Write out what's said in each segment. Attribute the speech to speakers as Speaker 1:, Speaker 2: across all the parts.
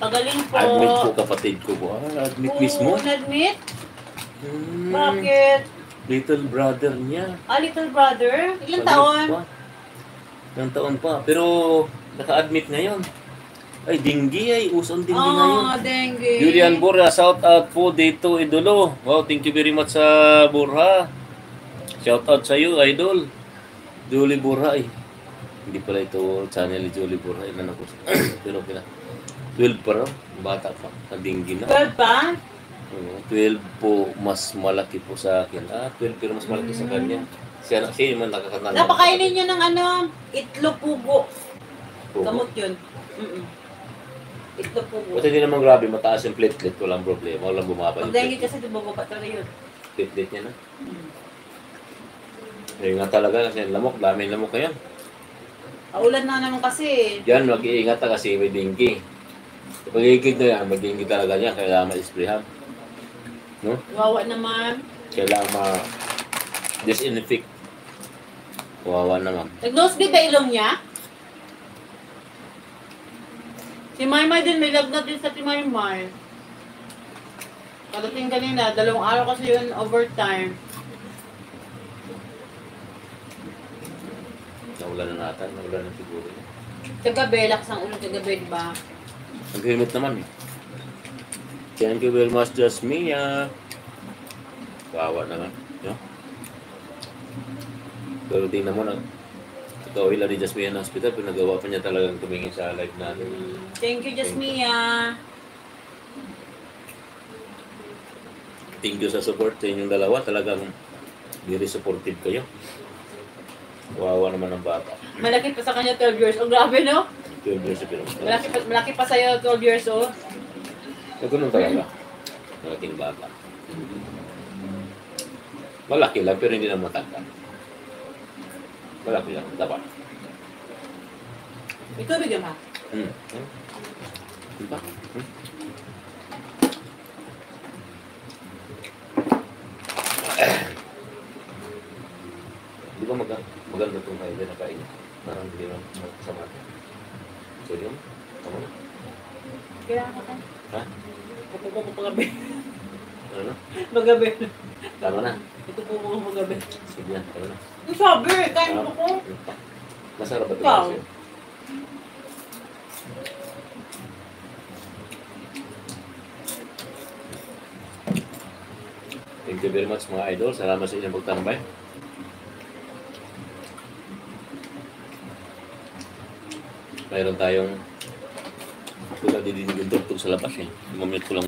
Speaker 1: Pagaling po.
Speaker 2: Admit po, kapatid ko po. Admit mismo?
Speaker 1: Na-admit? Bakit?
Speaker 2: Little brother niya.
Speaker 1: Little brother? Ilang taon?
Speaker 2: Ilang taon pa. Pero, naka-admit ngayon. Ay, dengue ay. Usong dengue ngayon.
Speaker 1: Dengue.
Speaker 2: Julian Borja, shout out po dito, idolo. Wow, thank you very much sa Borja. Shout out sa iyo, idol. Julie Borja ay. Hindi pala ito channel ni Julie Borja. Ilan ako. Pero pila. 12 pa raw. Bata pa. Dengue na.
Speaker 1: 12 pa?
Speaker 2: 12 po, mas malaki po sa akin. 12 pero mas malaki sa kanya. Siya yung man nakakatanda.
Speaker 1: Napakainin nyo ng itlog pugo. Gamot yun. Itlog pugo.
Speaker 2: Kasi hindi naman grabe, mataas yung platelet, walang problema, walang bumaba yung
Speaker 1: Pag-dengue kasi bumaba talaga yun.
Speaker 2: Platelet niya na. Ngayon nga talaga kasi lamok, dami lamok ngayon.
Speaker 1: Ulan na naman kasi.
Speaker 2: Yan, mag-iingat na kasi may dengue. Pag-iigig na yan, may dengue talaga niya, kailangan ma-sprayhan. No?
Speaker 1: Wawa naman.
Speaker 2: Kailangan ma-disinfect. Wawa naman.
Speaker 1: Nag-nosebleed ba ilong niya? Si Maymay din, may lagnat din sa si Maymay. Kadating kanina, 2 araw kasi yun overtime.
Speaker 2: Naulan na natin, naulan na siguro.
Speaker 1: Kagabi, lakas ang ulo kagabi, diba?
Speaker 2: Nag-helmet naman eh. Thank you very much, Jasmia. Kawawa naman. No? Pero tingnan mo na. Ikaw ilan ni Jasmia ng hospital, pinagawa pa niya talagang tumingin sa live natin.
Speaker 1: Thank you, Jasmia.
Speaker 2: Thank you sa support sa inyong dalawa. Talagang very supportive kayo. Kawawa naman ang bata.
Speaker 1: Malaki pa sa kanya 12 years old. Grabe, no?
Speaker 2: 12 years pero
Speaker 1: Malaki pa sa'yo 12 years old.
Speaker 2: ganun talaga. Malaking bata. Malaki lang pero hindi na matanda. Malaki lang, dapat.
Speaker 1: Ikaw bigyan ha?
Speaker 2: Diba? Di ba maganda itong highway na kain? Parang hindi lang masama. So yun? Tama na?
Speaker 1: Kailangan ka.
Speaker 2: Ha?
Speaker 1: Ito po mo pagabi.
Speaker 2: Ano na?
Speaker 1: Magabi.
Speaker 2: Tama na?
Speaker 1: Ito po mo pagabi.
Speaker 2: Sige na, tama na.
Speaker 1: Ang sabi, kain mo ko.
Speaker 2: Masarap ba ito
Speaker 1: Ikaw?
Speaker 2: kasi? Thank you very much mga idol. Salamat sa inyong pagtambay. Mayroon tayong wala didinig yung tugtog sa labas eh. 5 minutes ko lang.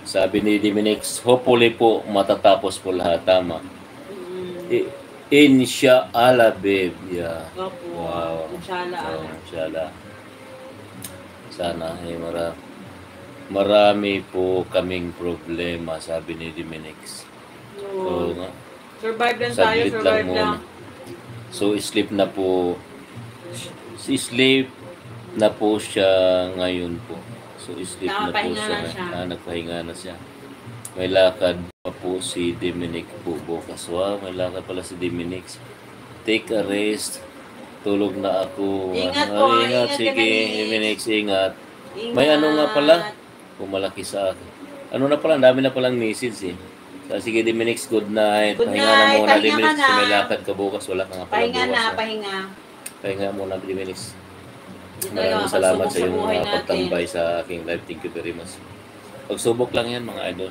Speaker 2: Sabi ni Diminix, hopefully po matatapos po lahat. Tama. Inshallah, babe. Yeah.
Speaker 1: Opo.
Speaker 2: Wow.
Speaker 1: Inshallah.
Speaker 2: Inshallah. Sana marami po kaming problema, sabi ni Diminix. So,
Speaker 1: survive lang tayo,
Speaker 2: saglit
Speaker 1: survive
Speaker 2: lang
Speaker 1: lang.
Speaker 2: muna. So, sleep na po. Sleep na po siya ngayon po. So, sleep na po siya. Nagpahinga na siya. May lakad pa po si Dominic po bukas. Wow, may lakad pala si Dominic. Take a rest. Tulog na ako.
Speaker 1: Ingat po.
Speaker 2: Ingat. Sige, Dominic, ingat. May ano nga pala. Pumalaki sa akin. Ano na pala, dami na palang message eh. So, sige, Dominic, good night. Pahinga na muna, Dominic. May lakad ka bukas. Wala ka nga pala bukas. Pahinga muna, Dominic. Maraming salamat sa iyong pagtambay sa aking live. Thank you very much. Pagsubok lang yan mga idol.